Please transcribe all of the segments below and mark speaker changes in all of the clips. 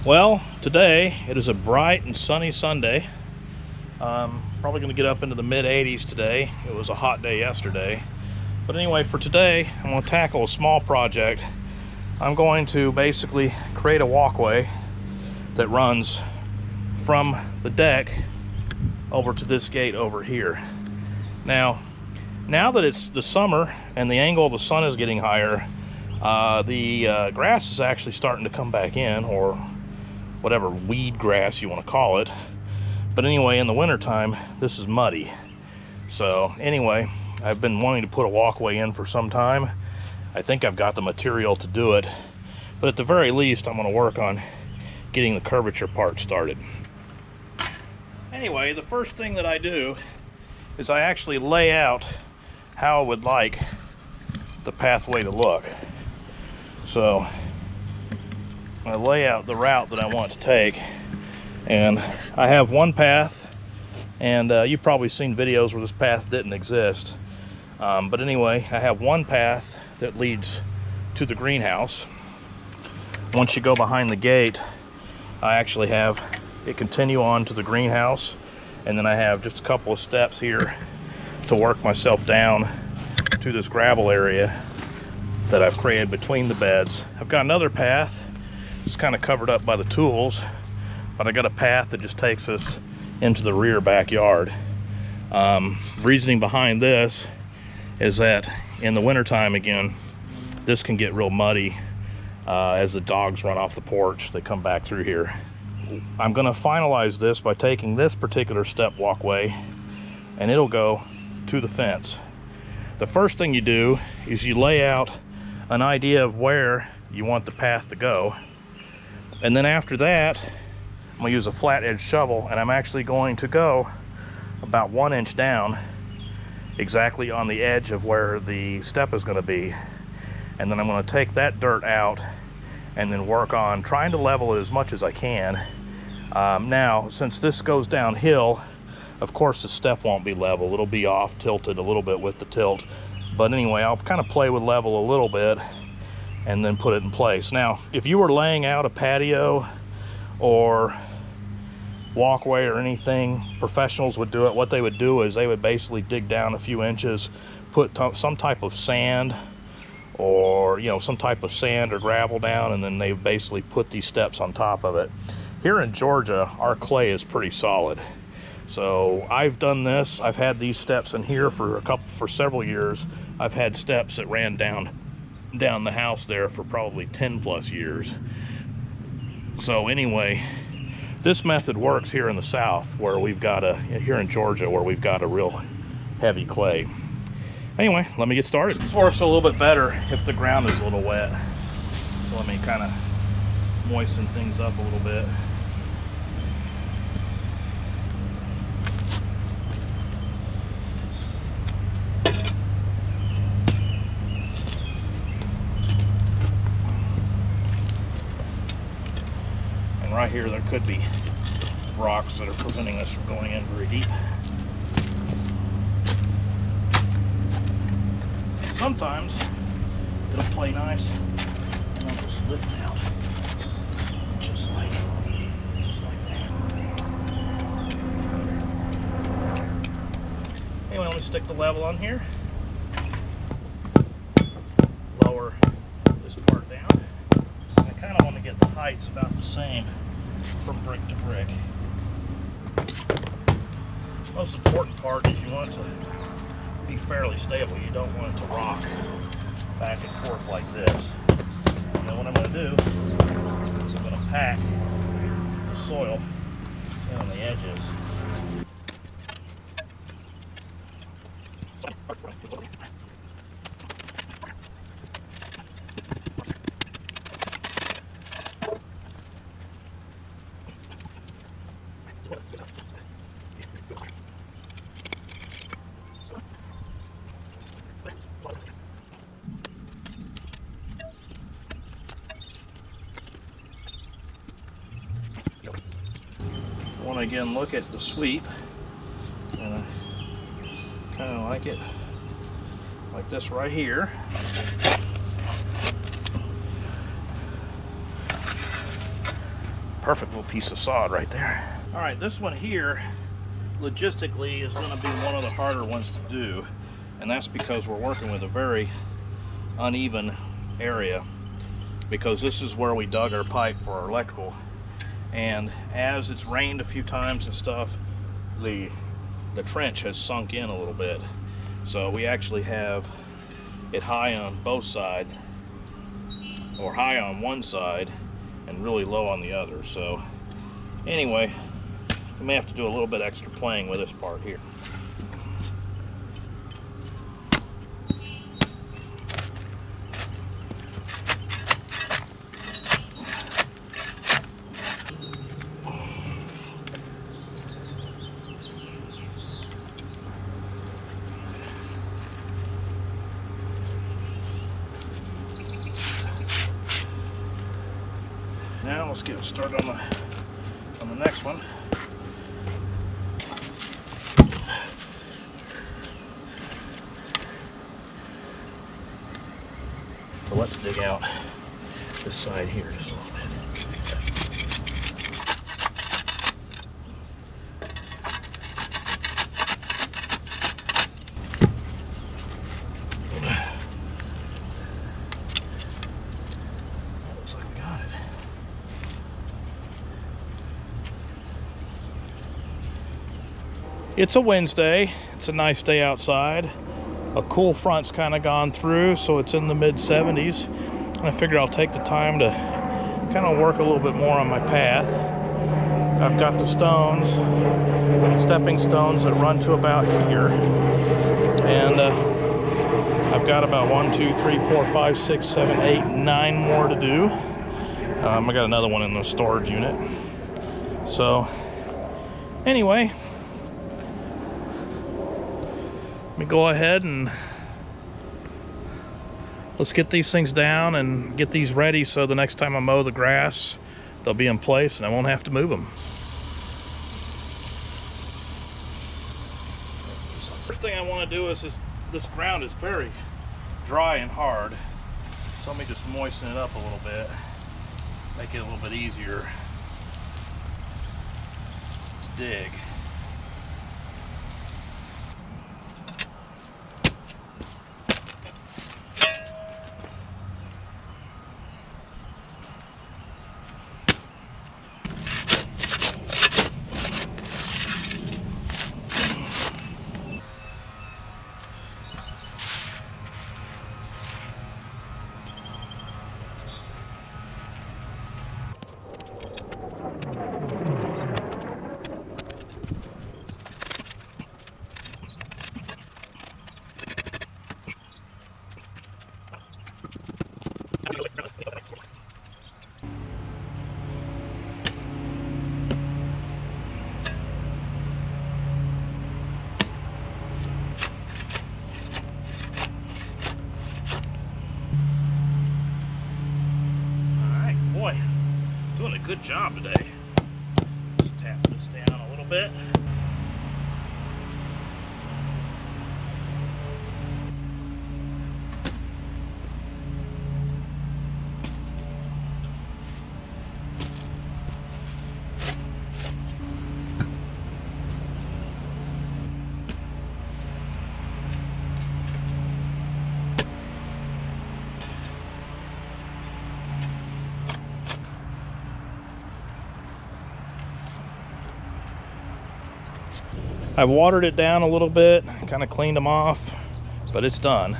Speaker 1: Well, today it is a bright and sunny Sunday. Probably going to get up into the mid-80s today. It was a hot day yesterday. But anyway, for today, I'm going to tackle a small project. I'm going to basically create a walkway that runs from the deck over to this gate over here. Now that it's the summer and the angle of the sun is getting higher, the grass is actually starting to come back in, or whatever weed grass you want to call it. But anyway, in the wintertime, this is muddy. So anyway, I've been wanting to put a walkway in for some time. I think I've got the material to do it. But at the very least, I'm going to work on getting the curvature part started. Anyway, the first thing that I do is I actually lay out how I would like the pathway to look. So I lay out the route that I want to take, and I have one path, and you've probably seen videos where this path didn't exist, but anyway, I have one path that leads to the greenhouse. Once you go behind the gate, I actually have it continue on to the greenhouse, and then I have just a couple of steps here to work myself down to this gravel area that I've created between the beds. I've got another path. It's kind of covered up by the tools, but I got a path that just takes us into the rear backyard. Reasoning behind this is that in the wintertime, again, this can get real muddy as the dogs run off the porch. They come back through here. I'm going to finalize this by taking this particular step walkway, and it'll go to the fence. The first thing you do is you lay out an idea of where you want the path to go. And then after that, I'm going to use a flat edge shovel, and I'm actually going to go about 1 inch down, exactly on the edge of where the step is going to be. And then I'm going to take that dirt out and then work on trying to level it as much as I can. Now, since this goes downhill, of course the step won't be level. It'll be off tilted a little bit with the tilt. But anyway, I'll kind of play with level a little bit and then put it in place. Now, if you were laying out a patio or walkway or anything, professionals would do it. What they would do is they would basically dig down a few inches, put some type of sand, or some type of sand or gravel down, and then they basically put these steps on top of it. Here in Georgia, our clay is pretty solid. So I've done this. I've had these steps in here for several years. I've had steps that ran down the house there for probably 10 plus years. So anyway, this method works here in the South, where we've got here in Georgia, where we've got a real heavy clay. Anyway, let me get started. This works a little bit better if the ground is a little wet. So let me kind of moisten things up a little bit. Right here, there could be rocks that are preventing us from going in very deep. Sometimes it'll play nice, and I'll just lift it out, just like that. Anyway, let me stick the level on here. Lower this part down. I kind of want to get the heights about the same from brick to brick. The most important part is you want it to be fairly stable. You don't want it to rock back and forth like this. And then what I'm going to do is I'm going to pack the soil in on the edges. I want to again look at the sweep, and I kind of like it like this right here. Perfect little piece of sod right there. All right, this one here, logistically, is going to be one of the harder ones to do, and that's because we're working with a very uneven area, because this is where we dug our pipe for our electrical, and as it's rained a few times and stuff, the trench has sunk in a little bit, so we actually have it high on both sides, or high on one side and really low on the other. So anyway, we may have to do a little bit extra playing with this part here. Now let's get started on the next one. So let's dig out this side here just a little bit. Looks like we got it. It's a Wednesday. It's a nice day outside. A cool front's kind of gone through, so it's in the mid 70s. And I figured I'll take the time to kind of work a little bit more on my path. I've got the stones, stepping stones that run to about here. And I've got about 1, 2, 3, 4, 5, 6, 7, 8, 9 more to do. I got another one in the storage unit. So anyway, let me go ahead and let's get these things down and get these ready so the next time I mow the grass, they'll be in place and I won't have to move them. First thing I want to do is this ground is very dry and hard. So let me just moisten it up a little bit, make it a little bit easier to dig. Doing a good job today. Just tap this down a little bit. I've watered it down a little bit, kind of cleaned them off, but it's done.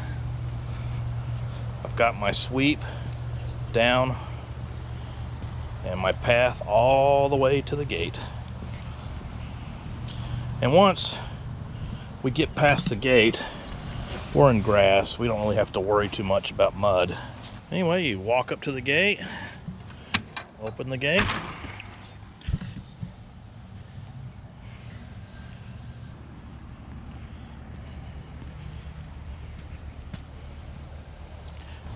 Speaker 1: I've got my sweep down and my path all the way to the gate. And once we get past the gate, we're in grass. We don't really have to worry too much about mud. Anyway, you walk up to the gate, open the gate.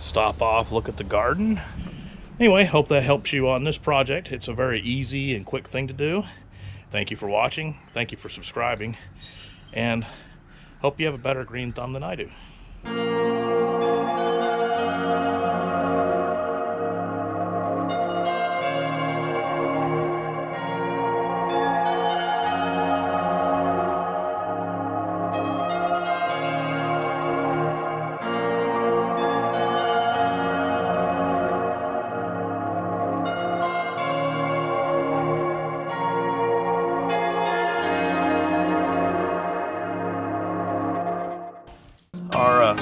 Speaker 1: Stop off, look at the garden. Anyway, hope that helps you on this project. It's a very easy and quick thing to do. Thank you for watching. Thank you for subscribing. And hope you have a better green thumb than I do.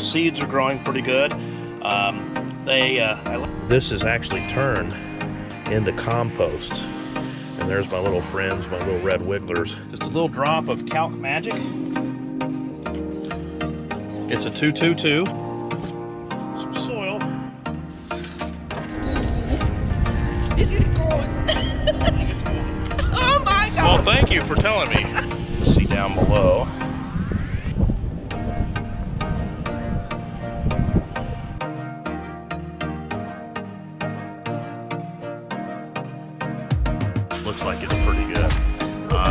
Speaker 1: seeds are growing pretty good. This is actually turned into compost. And there's my little friends, my little red wigglers. Just a little drop of Calc Magic. It's a 222. Some soil.
Speaker 2: This is cool.
Speaker 1: I think it's cool.
Speaker 2: Oh my God.
Speaker 1: Well, thank you for telling me. Let's see down below. Looks like it's pretty good.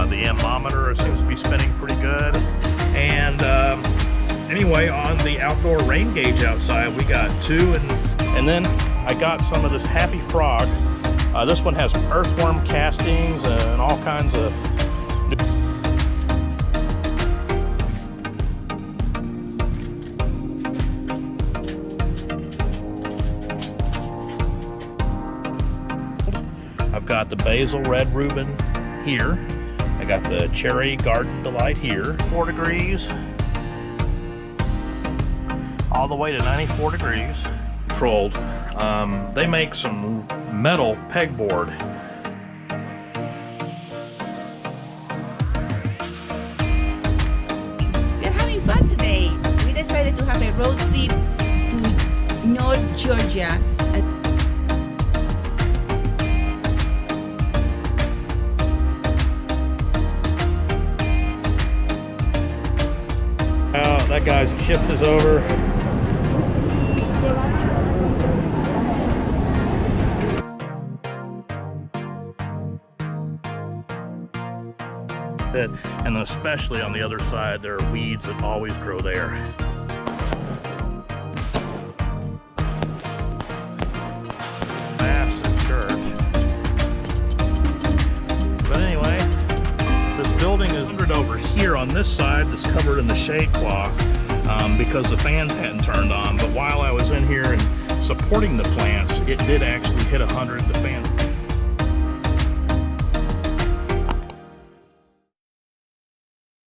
Speaker 1: The anemometer seems to be spinning pretty good. And anyway, on the outdoor rain gauge outside, we got 2, and then I got some of this Happy Frog. This one has earthworm castings and all kinds of I've got the Basil Red Reuben here. I got the Cherry Garden Delight here. 4 degrees. All the way to 94 degrees. Controlled. They make some metal pegboard.
Speaker 2: We're having fun today. We decided to have a road trip to North Georgia.
Speaker 1: That guy's shift is over. And especially on the other side, there are weeds that always grow there. Massive church. But anyway, this building is over here on this side that's covered in the shade cloth because the fans hadn't turned on. But while I was in here and supporting the plants, it did actually hit 100. The fans